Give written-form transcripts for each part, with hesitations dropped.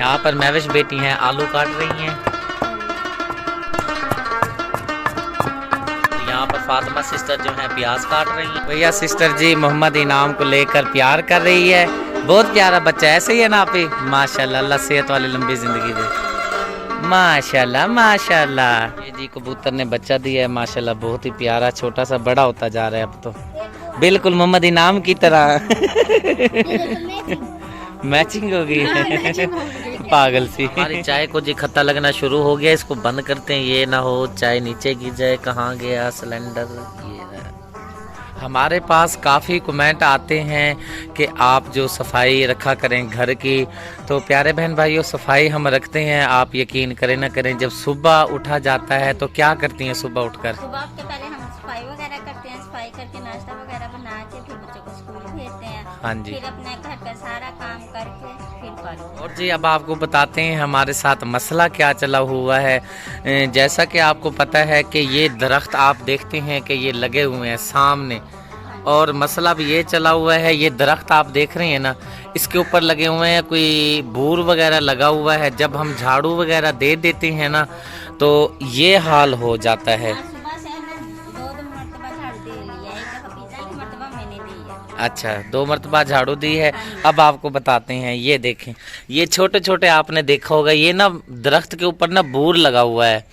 यहाँ पर महविश बेटी हैं, आलू काट रही हैं। यहाँ पर फातिमा सिस्टर जो है प्याज काट रही हैं। भैया सिस्टर जी मोहम्मद इनाम को लेकर प्यार कर रही है। बहुत प्यारा बच्चा, ऐसे ही है ना आप ही? माशाल्लाह, अल्लाह सेहत वाली लंबी जिंदगी दे। माशाल्लाह माशाल्लाह। ये जी कबूतर ने बच्चा दिया है माशाल्लाह, बहुत ही प्यारा, छोटा सा बड़ा होता जा रहा है अब तो, बिल्कुल मोहम्मद इनाम की तरह। मैचिंग हो गई। पागल सी। हमारी चाय को जी खत्ता लगना शुरू हो गया, इसको बंद करते हैं, ये ना हो चाय नीचे गिर जाए। कहाँ गया सिलेंडर? ये है। हमारे पास काफ़ी कमेंट आते हैं कि आप जो सफाई रखा करें घर की, तो प्यारे बहन भाइयों सफाई हम रखते हैं। आप यकीन करें ना करें, जब सुबह उठा जाता है तो क्या करती हैं सुबह उठकर? सुबह के पहले हम सफाई वगैरह करते हैं, सफाई करके नाश्ता वगैरह बना के फिर बच्चों को स्कूल भेजते हैं। हाँ जी। फिर अपने घर का सारा काम करके फिर पढ़ते। और जी अब आपको बताते हैं हमारे साथ मसला क्या चला हुआ है। जैसा कि आपको पता है कि ये दरख्त आप देखते हैं कि ये लगे हुए हैं सामने, और मसला भी ये चला हुआ है, ये दरख्त आप देख रहे हैं ना, इसके ऊपर लगे हुए हैं कोई बूर वगैरह लगा हुआ है। जब हम झाड़ू वगैरह दे देते हैं ना तो ये हाल हो जाता है। सुबह से हमने 2 मरतबा झाड़ू दे लिया, एक दफा पीछे एक मरतबा मैंने दी है। अच्छा, 2 मरतबा झाड़ू दी है। अब आपको बताते हैं, ये देखें, ये छोटे छोटे आपने देखा होगा, ये ना दरख्त के ऊपर ना बूर लगा हुआ है,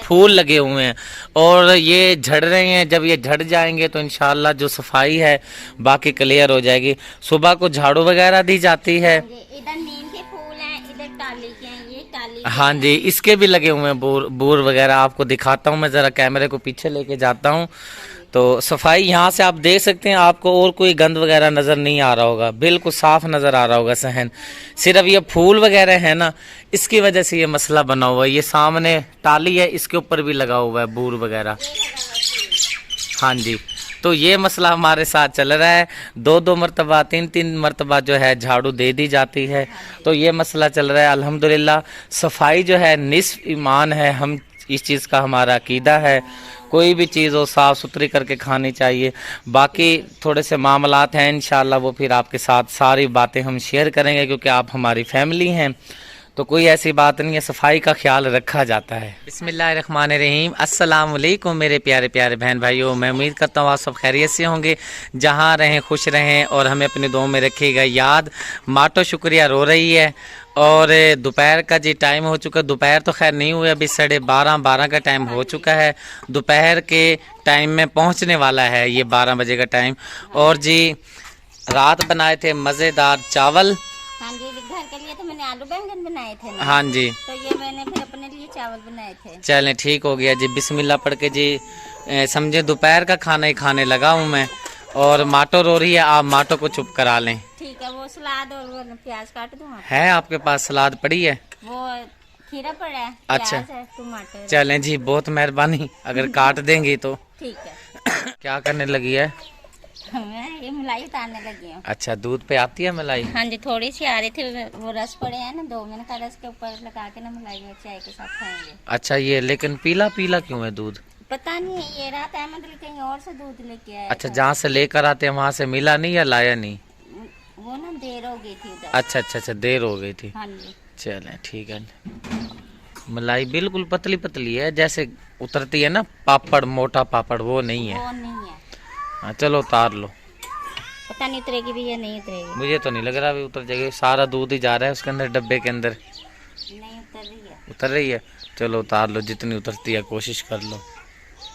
फूल लगे हुए हैं और ये झड़ रहे हैं। जब ये झड़ जाएंगे तो इंशाल्लाह जो सफाई है बाकी क्लियर हो जाएगी। सुबह को झाड़ू वगैरह दी जाती है। इधर नीम के फूल हैं, इधर टाली के हैं, ये टाली। हाँ जी, इसके भी लगे हुए हैं बूर वगैरह। आपको दिखाता हूँ मैं, ज़रा कैमरे को पीछे लेके जाता हूँ तो सफाई यहाँ से आप देख सकते हैं। आपको और कोई गंद वगैरह नज़र नहीं आ रहा होगा, बिल्कुल साफ नज़र आ रहा होगा सहन। सिर्फ ये फूल वगैरह है ना, इसकी वजह से ये मसला बना हुआ है। ये सामने टाली है, इसके ऊपर भी लगा हुआ है बूर वगैरह। हाँ जी, तो ये मसला हमारे साथ चल रहा है। 2 मरतबा 3 मरतबा जो है झाड़ू दे दी जाती है, तो ये मसला चल रहा है। अल्हम्दुलिल्लाह सफाई जो है निस्फ ईमान है, हम इस चीज़ का हमारा अकीदा है। कोई भी चीज़ हो साफ़ सुथरी करके खानी चाहिए। बाकी थोड़े से मामलात हैं, इंशाल्लाह वो फिर आपके साथ सारी बातें हम शेयर करेंगे, क्योंकि आप हमारी फैमिली हैं, तो कोई ऐसी बात नहीं है, सफाई का ख्याल रखा जाता है। बिस्मिल्लाहिर्रहमानिर्रहीम, अस्सलाम वालेकुम मेरे प्यारे प्यारे बहन भाइयों। मैं उम्मीद करता हूँ आप सब खैरियत से होंगे, जहाँ रहें खुश रहें और हमें अपनी दुआओं में रखिएगा याद। माटो शुक्रिया रो रही है और दोपहर का जी टाइम हो चुका। दोपहर तो खैर नहीं हुआ, अभी 12:30 का टाइम हो चुका है। दोपहर के टाइम में पहुँचने वाला है ये 12 बजे का टाइम। और जी रात बनाए थे मज़ेदार चावल। हाँ जी, घर के लिए तो मैंने आलू बैंगन बनाए थे ना। हाँ जी, तो ये मैंने फिर अपने लिए चावल बनाए थे। चलें ठीक हो गया जी। बिस्मिल्लाह पढ़ के जी समझे दोपहर का खाना ही खाने लगा हूँ मैं। और माटो रो रही है, आप माटो को चुप करा लें। ठीक है, वो सलाद और वो प्याज काट दूँ? है आपके पास सलाद पड़ी है? वो खीरा पड़ा है, अच्छा, प्याज है, टमाटर। चलें जी, बहुत मेहरबानी, अगर काट देंगी तो। ठीक है। क्या करने लगी है? मैं ये मलाई उतारने लगी हूँ। अच्छा, दूध पे आती है मलाई? हाँ जी, थोड़ी सी आ रही थी, वो रस पड़े हैं ना, 2 मैंने कहा रस के ऊपर लगा के ना मलाई में चाय के साथ खाएंगे। अच्छा, ये लेकिन पीला पीला क्यों है दूध? पता नहीं, ये रात अहमद कहीं और से दूध लेके आया। अच्छा, जहाँ से लेकर आते हैं वहाँ से मिला नहीं या लाया नहीं? वो ना देर हो गई थी उधर। अच्छा अच्छा अच्छा, देर हो गई थी। हाँ जी। चलें ठीक है। मलाई बिल्कुल पतली पतली है, जैसे उतरती है ना पापड़, मोटा पापड़, वो नहीं है। वो नहीं है। हाँ चलो उतार लो। पता नहीं उतरेगी भी या नहीं उतरेगी। मुझे तो नहीं लग रहा अभी उतर जाएगी, सारा दूध ही जा रहा है उसके अंदर, डब्बे के अंदर। नहीं उतर रही है। उतर रही है? चलो उतार लो, जितनी उतरती है कोशिश कर लो।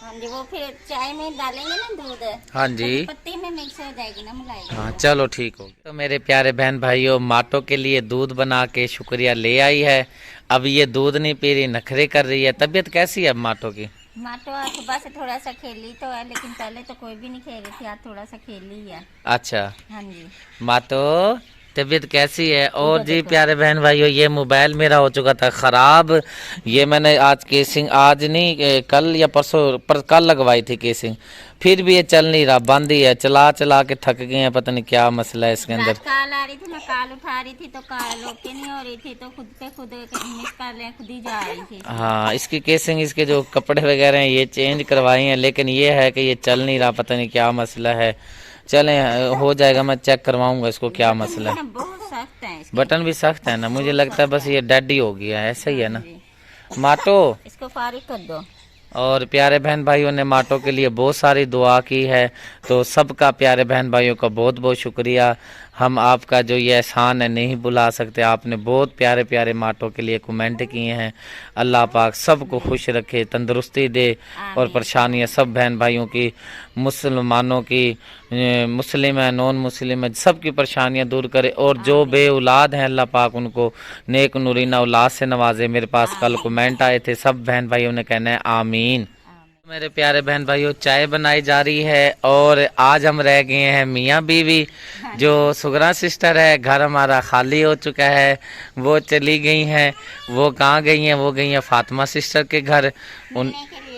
हाँ जी, वो फिर चाय में डालेंगे ना दूध। हाँ जी, तो पत्ती में मिक्स हो जाएगी ना मलाई। हाँ चलो ठीक हो गया। तो मेरे प्यारे बहन भाइयों, माटो के लिए दूध बना के शुक्रिया ले आई है। अब ये दूध नहीं पी रही, नखरे कर रही है। तबीयत कैसी है अब माटो की? माटो आज सुबह से थोड़ा सा खेली तो है, लेकिन पहले तो कोई भी नहीं खेल रही थी, आज थोड़ा सा खेली है। अच्छा हाँ जी। मातो, तबीयत कैसी है? और जी प्यारे बहन भाइयों, ये मोबाइल मेरा हो चुका था ख़राब। ये मैंने आज केसिंग, आज नहीं कल या परसों कल लगवाई थी केसिंग, फिर भी ये चल नहीं रहा, बंद ही है। चला चला के थक गए हैं, पता नहीं क्या मसला है इसके अंदर। काल आ रही थी, मैं काल उठा रही थी तो काल ओके नहीं हो रही थी, तो खुद पे खुद मिस कर ले, खुद ही जा रही थी। हाँ, इसकी केसिंग, इसके जो कपड़े वगैरह हैं ये चेंज करवाई हैं, लेकिन ये है कि ये चल नहीं रहा, पता नहीं क्या मसला है। चलें हो जाएगा, मैं चेक करवाऊंगा इसको क्या मसला है। बहुत सख्त है इसके। बटन भी सख्त है ना, मुझे लगता है बस ये डेड ही हो गया है, ऐसा ही है ना। जी। माटो इसको फारिग कर दो। और प्यारे बहन भाइयों ने माटो के लिए बहुत सारी दुआ की है, तो सबका प्यारे बहन भाइयों का बहुत बहुत शुक्रिया। हम आपका जो ये एहसान है नहीं भुला सकते। आपने बहुत प्यारे प्यारे माटो के लिए कमेंट किए हैं। अल्लाह पाक सबको खुश रखे, तंदुरुस्ती दे और परेशानियां सब बहन भाइयों की, मुसलमानों की, मुस्लिम है नॉन मुस्लिम है, सबकी परेशानियां दूर करे। और जो बे औलाद हैं अल्लाह पाक उनको नेक नूरीना औलाद से नवाजे। मेरे पास कल कमेंट आए थे, सब बहन भाइयों ने कहना है आमीन। मेरे प्यारे बहन भाइयों, चाय बनाई जा रही है और आज हम रह गए हैं मियाँ बीवी। जो सुगरा सिस्टर है, घर हमारा खाली हो चुका है, वो चली गई हैं। वो कहाँ गई हैं? वो गई हैं फातिमा सिस्टर के घर, उन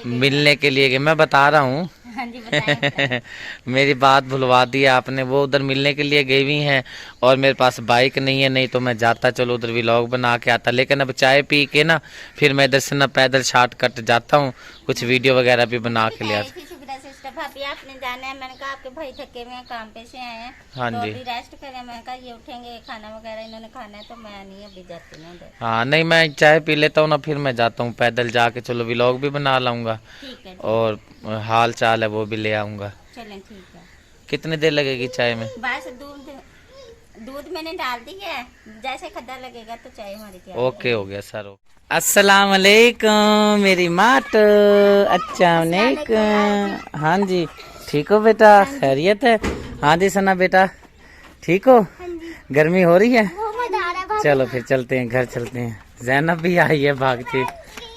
मिलने के लिए गई। मैं बता रहा हूँ हाँ जी, बताएं। मेरी बात भुलवा दी आपने। वो उधर मिलने के लिए गई हुई हैं और मेरे पास बाइक नहीं है, नहीं तो मैं जाता, चलो उधर व्लॉग बना के आता। लेकिन अब चाय पी के ना फिर मैं इधर से ना पैदल शॉर्टकट जाता हूँ, कुछ वीडियो वगैरह भी बना के ले आता। भाभी आपने जाना है, मैंने कहा आपके भाई थके हुए हैं, काम पे से आए हैं, हाँ तो जी। अभी रेस्ट करें। मैंने कहा ये उठेंगे, खाना वगैरह इन्होंने खाना है, तो मैं नहीं अभी जाती हूँ उधर। हाँ नहीं, मैं चाय पी लेता हूँ ना, फिर मैं जाता हूँ पैदल जाके, चलो व्लॉग भी बना लाऊंगा ठीक है, और हाल चाल है वो भी ले आऊंगा। चलें ठीक है। कितनी देर लगेगी चाय में? बस दूध मैंने डाल दी है, जैसे खद्दा लगेगा तो चाय हमारी तैयार। ओके, हो गया सर। अस्सलाम वालेकुम मेरी माट। अच्छा वालेकुम। हाँ जी, ठीक हो बेटा? खैरियत है? हाँ जी सना बेटा, ठीक हो? गर्मी हो रही है? चलो फिर चलते हैं, घर चलते हैं। जैनब भी आई है भागती।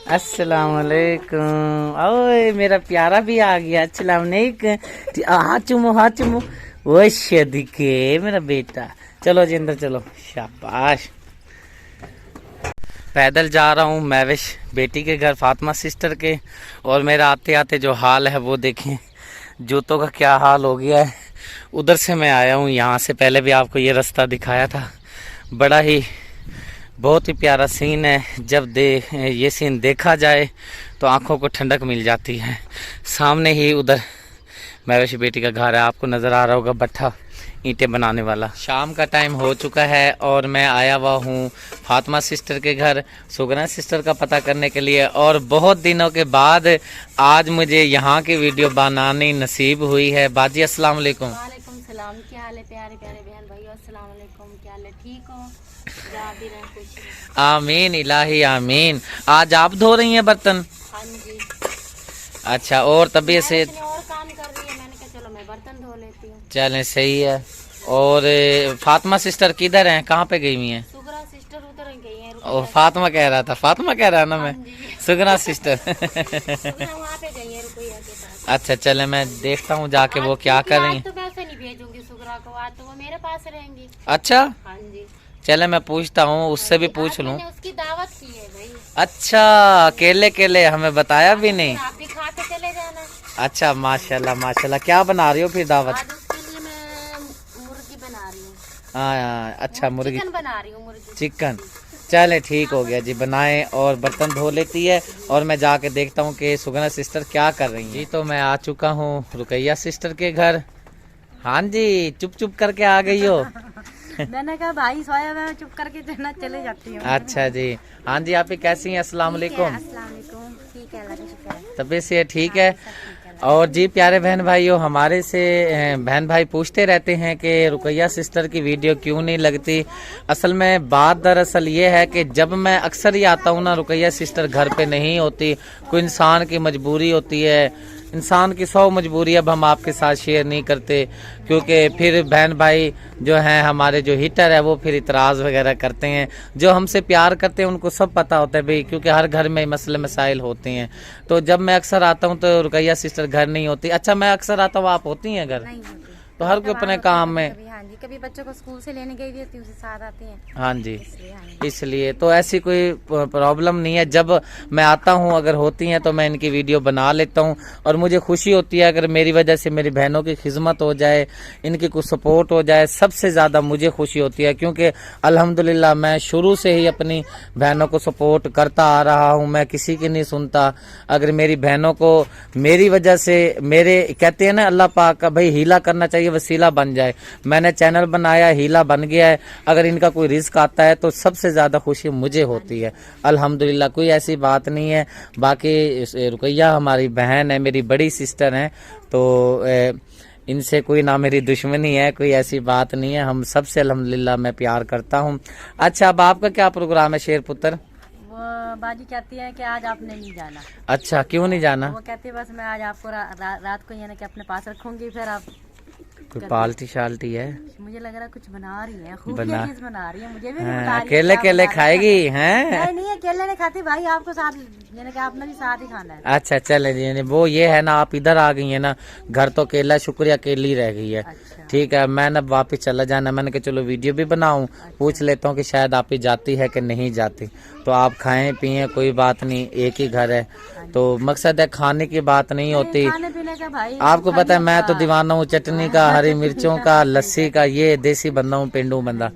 अस्सलाम वालेकुम। ओए मेरा प्यारा भी आ गया। अस्सलाम वालेकुम। हाथ चुमो, हाथ चुमो। वो शदिके मेरा बेटा। चलो जी अंदर चलो, शाबाश। पैदल जा रहा हूँ मैविश बेटी के घर, फातिमा सिस्टर के। और मेरा आते आते जो हाल है वो देखें, जूतों का क्या हाल हो गया है। उधर से मैं आया हूँ, यहाँ से पहले भी आपको ये रास्ता दिखाया था। बड़ा ही बहुत ही प्यारा सीन है। जब ये सीन देखा जाए तो आंखों को ठंडक मिल जाती है। सामने ही उधर मैविश बेटी का घर है, आपको नज़र आ रहा होगा, भट्ठा ईंटें बनाने वाला। शाम का टाइम हो चुका है और मैं आया हुआ हूँ फातिमा सिस्टर के घर, सुगना सिस्टर का पता करने के लिए। और बहुत दिनों के बाद आज मुझे यहाँ की वीडियो बनानी नसीब हुई है। बाजी अस्सलाम वालेकुम। वालेकुम सलाम। क्या हाल है प्यारे प्यारे बहन भाइयों? अस्सलाम वालेकुम। क्या हाल है? ठीक हो? जा भी रहे कुछ। आमीन इलाही आमीन। आज आप धो रही हैं बर्तन? हाँ जी। अच्छा, और तबीयत से? और काम कर रही है, मैंने कहा चलो मैं बर्तन धो लेती हूँ। चलें, सही है। और फातिमा सिस्टर किधर हैं, कहाँ पे गई हुई हैं? सुगरा सिस्टर उधर गई है। ओ फातिमा कह रहा था, फातिमा कह रहा ना मैं, सुगना सिस्टर। वहाँ पे गई है रुपया के पास। अच्छा चले, मैं देखता हूँ जाके वो क्या कर रही हैं। तो वैसे नहीं भेजूंगी सुगरा को, आज तो वो मेरे पास रहेंगी। अच्छा हाँ जी। चले, मैं पूछता हूँ, उससे भी पूछ लूँ। उसकी दावत की है भाई। अच्छा, केले केले हमें बताया भी नहीं। आप भी खा के चले जाना। अच्छा माशाल्लाह माशाल्लाह। क्या बना रही हो फिर दावत? आज उसके लिए मैं मुर्गी बना रही हूँ। हाँ अच्छा, मुर्गी चिकन बना रही हूँ, मुर्गी चिकन। चले ठीक हो गया जी, बनाएं। और बर्तन धो लेती है और मैं जाके देखता हूँ कि सुगना सिस्टर क्या कर रही हैं। जी तो मैं आ चुका हूँ रुकैया सिस्टर के घर। हाँ जी, चुप चुप करके आ गई हो। मैंने कहा भाई सोया मैं चुप करके चले जाती हूँ। अच्छा जी। हाँ जी, आप ही कैसी हैं? अस्सलाम वालेकुम। अस्सलाम वालेकुम। ठीक है, अल्लाह का शुक्र है। तबीयत से ठीक है? और जी प्यारे बहन भाइयों, हमारे से बहन भाई पूछते रहते हैं कि रुकैया सिस्टर की वीडियो क्यों नहीं लगती। असल में बात दरअसल ये है कि जब मैं अक्सर ही आता हूँ ना, रुकैया सिस्टर घर पे नहीं होती। कोई इंसान की मजबूरी होती है, इंसान की 100 मजबूरी अब हम आपके साथ शेयर नहीं करते, क्योंकि फिर बहन भाई जो हैं हमारे जो हिटर है वो फिर इतराज़ वगैरह करते हैं। जो हमसे प्यार करते हैं उनको सब पता होता है भाई, क्योंकि हर घर में मसले मसाइल होते हैं। तो जब मैं अक्सर आता हूँ तो रुकैया सिस्टर घर नहीं होती। अच्छा, मैं अक्सर आता हूँ, आप होती हैं घर? नहीं होती। तो हर कोई अपने काम में। हाँ जी, कभी बच्चों को स्कूल से लेने गई थी उसे साथ आते हैं। हाँ जी, इसलिए इसलिए तो ऐसी कोई प्रॉब्लम नहीं है। जब मैं आता हूँ, अगर होती हैं तो मैं इनकी वीडियो बना लेता हूँ। और मुझे खुशी होती है अगर मेरी वजह से मेरी बहनों की खिदमत हो जाए, इनकी कुछ सपोर्ट हो जाए, सबसे ज़्यादा मुझे खुशी होती है। क्योंकि अल्हम्दुलिल्लाह मैं शुरू से ही अपनी बहनों को सपोर्ट करता आ रहा हूँ, मैं किसी की नहीं सुनता। अगर मेरी बहनों को मेरी वजह से, मेरे कहते हैं ना अल्लाह पाक का भाई हीला करना चाहिए, वसीला बन जाए। मैंने चैनल बनाया, हीला बन गया है। अगर इनका कोई रिस्क आता है तो सबसे ज्यादा खुशी मुझे होती है। अल्हम्दुलिल्लाह, कोई ऐसी बात नहीं है। बाकी रुकैया हमारी बहन है, मेरी बड़ी सिस्टर है, तो इनसे कोई ना मेरी दुश्मनी है, कोई ऐसी बात नहीं है। हम सबसे अल्हम्दुलिल्लाह मैं प्यार करता हूँ। अच्छा, अब आपका क्या प्रोग्राम है शेर पुत्र? वो बाजी कहती है कि आज आपने नहीं जाना। अच्छा, क्यों नहीं जाना? वो कहती है बस मैं आज आपको रात को यानी कि अपने पास रखूंगी, फिर आप कोई पाल्टी शाल्टी है? मुझे लग रहा है कुछ बना रही है, बना खुफिया चीज बना रही है, मुझे भी नहीं बता रही है अकेले क्या अकेले बना रही है। खाएगी हैं? नहीं अकेले नहीं खाती भाई, आपको साथ यानी कि आपने भी साथ ही खाना है। अच्छा चले जी, यानी वो ये है ना, आप इधर आ गई है ना, घर तो अकेला, शुक्रिया अकेली रह गई है। अच्छा। ठीक है, मैं ना वापिस चला जाना, मैंने कहा चलो वीडियो भी बनाऊं, पूछ लेता हूँ कि शायद आप ही जाती है कि नहीं जाती। तो आप खाएं पिए, कोई बात नहीं, एक ही घर है, तो मकसद है खाने की बात नहीं होती। खाने पीने का भाई आपको पता है मैं तो दीवाना हूँ चटनी का, हरी मिर्चों का, लस्सी का, ये देसी बंदा हूँ, पेंडू बंदा,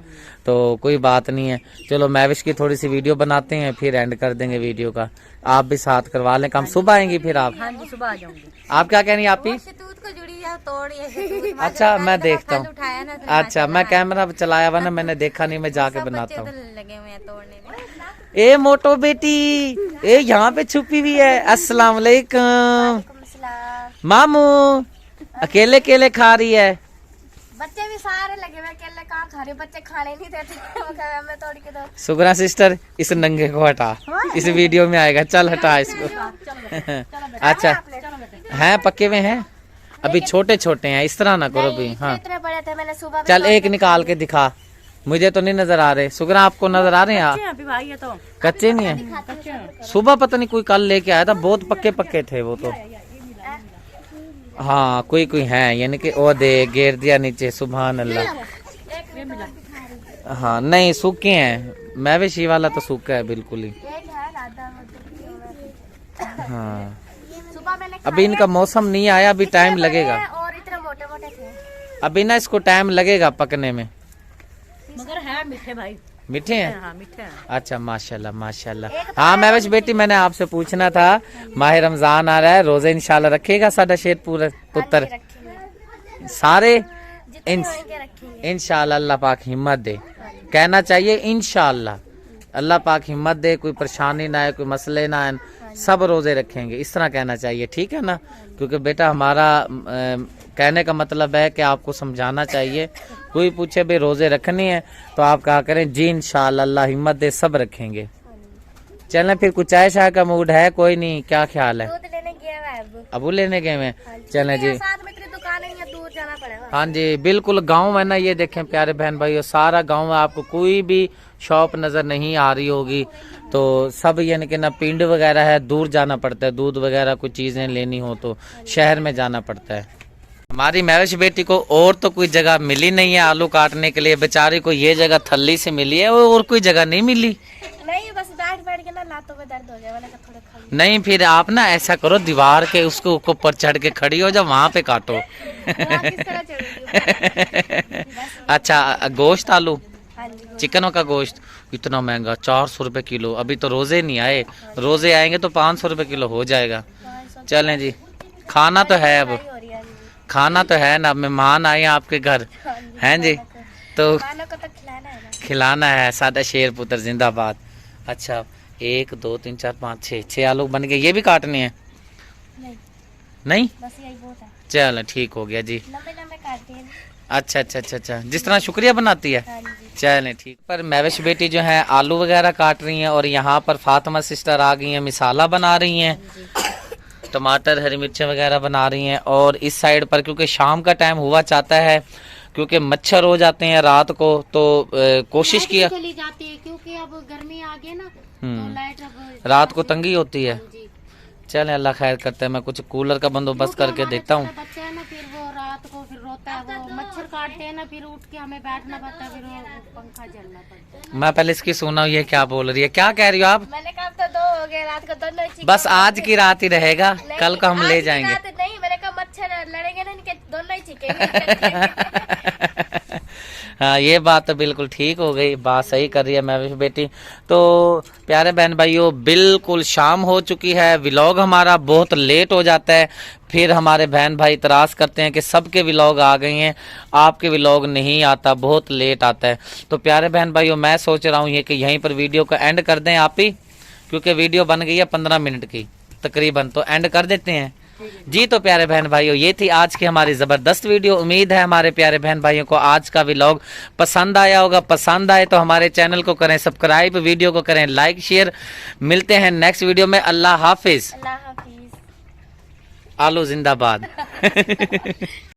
तो कोई बात नहीं है। चलो मैविश की थोड़ी सी वीडियो बनाते हैं, फिर एंड कर देंगे वीडियो का। आप भी साथ करवा लें काम, सुबह आएंगी फिर आप? हाँ जी, सुबह आ जाऊंगी। आप क्या कह रही हैं आप ही? शतूत को जुड़ी है, तोड़ी है। अच्छा, मैं देखता हूँ। उठाया ना, अच्छा, मैं कैमरा चलाया हुआ ना, मैंने देखा नहीं, मैं जाके बनाता हूँ। लगे हुए हैं तोड़ने में। ए मोटो बेटी, ए यहाँ पे छुपी हुई है। अस्सलाम वालेकुम मामू, अकेले अकेले खा रही है? बच्चे भी सारे लगे हुए, अकेले कहाँ खा रहे, बच्चे खाने नहीं देते। मैं तोड़ के दो। सुगरा सिस्टर, इस नंगे को हटा, इस वीडियो में आएगा, चल हटा इसको। अच्छा, हैं पक्के में हैं, अभी छोटे छोटे हैं, इस तरह ना करो भी। हाँ इतने बड़े थे, मैंने सुबह चल एक निकाल के दिखा, मुझे तो नहीं नजर आ रहे। सुगरा आपको नजर आ रहे हैं? अभी भाई है तो कच्चे नहीं है? सुबह पता नहीं कोई कल लेके आया था, बहुत पक्के पक्के थे वो तो। हाँ कोई कोई है, यानी कि ओ दे गिर दिया नीचे, सुभान अल्लाह। हाँ नहीं, सूखे हैं, मैं भी शी वाला तो सूखा है बिल्कुल ही। हाँ सुबह मैंने अभी इनका मौसम नहीं आया, अभी टाइम लगेगा, और इतने मोटे मोटे थे, अभी ना इसको टाइम लगेगा पकने में। मगर है मीठे भाई, मीठे हैं? हाँ मीठे हैं। अच्छा माशाल्लाह माशाल्लाह। हाँ मैं बस बेटी, मैंने आपसे पूछना था, माह रमजान आ रहा है, रोजे इंशाल्लाह रखेगा साडा शेर पूरा पुत्र सारे? इंशाल्लाह अल्लाह पाक हिम्मत दे, कहना चाहिए इंशाल्लाह, अल्लाह पाक हिम्मत दे, कोई परेशानी ना आए, कोई मसले ना आए, सब रोजे रखेंगे, इस तरह कहना चाहिए, ठीक है ना? क्योंकि बेटा हमारा कहने का मतलब है कि आपको समझाना चाहिए। कोई पूछे भाई रोजे रखनी है तो आप कहा करें जी इंशाल्लाह, अल्लाह हिम्मत दे, सब रखेंगे। चलें फिर, कुछ चाय शाय का मूड है? कोई नहीं, क्या ख्याल है? दूध लेने गया है अबू लेने गए में? चलें जी। साथ में इतनी दुकान है, दूर जाना पड़ेगा। हाँ जी बिल्कुल, गांव है ना, ये देखें प्यारे बहन भाई, सारा गांव है, आपको कोई भी शॉप नजर नहीं आ रही होगी, तो सब यानी कि ना पिंड वगैरह है, दूर जाना पड़ता है, दूध वगैरह कुछ चीजें लेनी हो तो शहर में जाना पड़ता है। हमारी महविश बेटी को और तो कोई जगह मिली नहीं है आलू काटने के लिए, बेचारी को ये जगह थल्ली से मिली है, और कोई जगह नहीं मिली। नहीं बस बैठ बैठ के ना लातों में दर्द हो जाए, मैंने कहा थोड़ा खा नहीं फिर आप ना ऐसा करो, दीवार के उसको ऊपर चढ़ के खड़ी हो जाओ, वहां पे काटो। किस तरह चढ़ूंगी? अच्छा गोश्त आलू, हाँ जी। चिकनों का गोश्त इतना महंगा, 400 रुपए किलो। अभी तो रोजे नहीं आए, रोजे आएंगे तो 500 रुपए किलो हो जाएगा। चलें जी, खाना तो है, अब खाना तो है ना, मेहमान आए हैं आपके घर, हैं जी, तो खाना को तो खिलाना है ना। खिलाना है, सादा शेर पुत्र जिंदाबाद। अच्छा 1 2 3 4 5 6 आलू बन गए, ये भी काटने हैं? नहीं नहीं, बस यही बहुत है, चलो ठीक हो गया जी। लंबे लंबे काटते हैं। अच्छा अच्छा अच्छा अच्छा, जिस तरह शुक्रिया बनाती है। हाँ जी। चलें ठीक। पर महविश बेटी जो है आलू वगैरह काट रही हैं, और यहाँ पर फातिमा सिस्टर आ गई हैं, मिसाला बना रही हैं, टमाटर हरी मिर्चें वगैरह बना रही हैं। और इस साइड पर क्योंकि शाम का टाइम हुआ चाहता है, क्योंकि मच्छर हो जाते हैं रात को, तो कोशिश किया, चली जाती है क्योंकि अब गर्मी आ गई ना, तो लाइट अब रात को तंगी होती है। जी। चलें अल्लाह खैर करते हैं, मैं कुछ कूलर का बंदोबस्त करके देखता हूँ। बच्चा है ना, फिर वो रात को फिर रोता है, वो मच्छर काटते हैं ना, फिर उठ के हमें बैठना पड़ता है, फिर वो पंखा चलना पड़ता है। मैं पहले इसकी सुना, ये क्या बोल रही है, क्या कह रही हो आप? मैंने कहा अब तो 2 हो गए, रात को दोनों ही बस आज की रात ही रहेगा, कल को हम ले जाएंगे। नहीं, मैंने कहा मच्छर लड़ेंगे ना, इनके दोनों ही चीखेंगे। हाँ ये बात तो बिल्कुल ठीक हो गई, बात सही कर रही है महविश बेटी। तो प्यारे बहन भाइयों, बिल्कुल शाम हो चुकी है, व्लॉग हमारा बहुत लेट हो जाता है, फिर हमारे बहन भाई इतराज़ करते हैं कि सबके व्लॉग आ गए हैं, आपके व्लॉग नहीं आता, बहुत लेट आता है। तो प्यारे बहन भाइयों, मैं सोच रहा हूँ ये कि यहीं पर वीडियो को एंड कर दें आप ही, क्योंकि वीडियो बन गई है 15 मिनट की तकरीबन, तो एंड कर देते हैं जी। तो प्यारे बहन भाइयों, ये थी आज की हमारी ज़बरदस्त वीडियो। उम्मीद है हमारे प्यारे बहन भाइयों को आज का व्लॉग पसंद आया होगा। पसंद आए तो हमारे चैनल को करें सब्सक्राइब, वीडियो को करें लाइक शेयर। मिलते हैं नेक्स्ट वीडियो में। अल्लाह हाफिज। अल्लाह हाफिज। आलू जिंदाबाद।